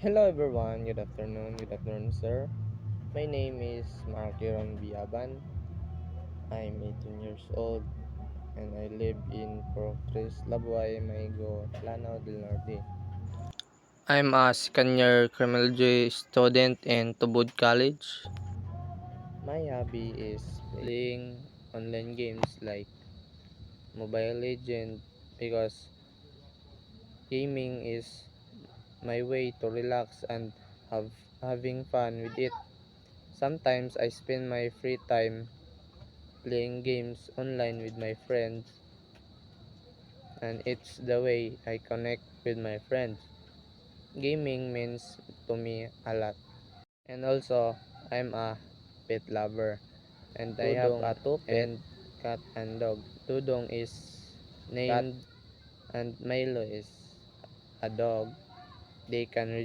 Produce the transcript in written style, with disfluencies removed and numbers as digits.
Hello everyone, good afternoon sir. My name is Markiron Biaban. I'm 18 years old and I live in Proctris, Labuay, Maigo, Lanao del Norte. I'm a second year criminology student in Tubod College. My hobby is playing online games like Mobile Legend because gaming is my way to relax and have having fun with it. Sometimes I spend my free time playing games online with my friends, and it's the way I connect with my friends. Gaming means to me a lot. And also, I'm a pet lover and I have a two pet cat and dog. Dudong is named and Milo is a dog. They can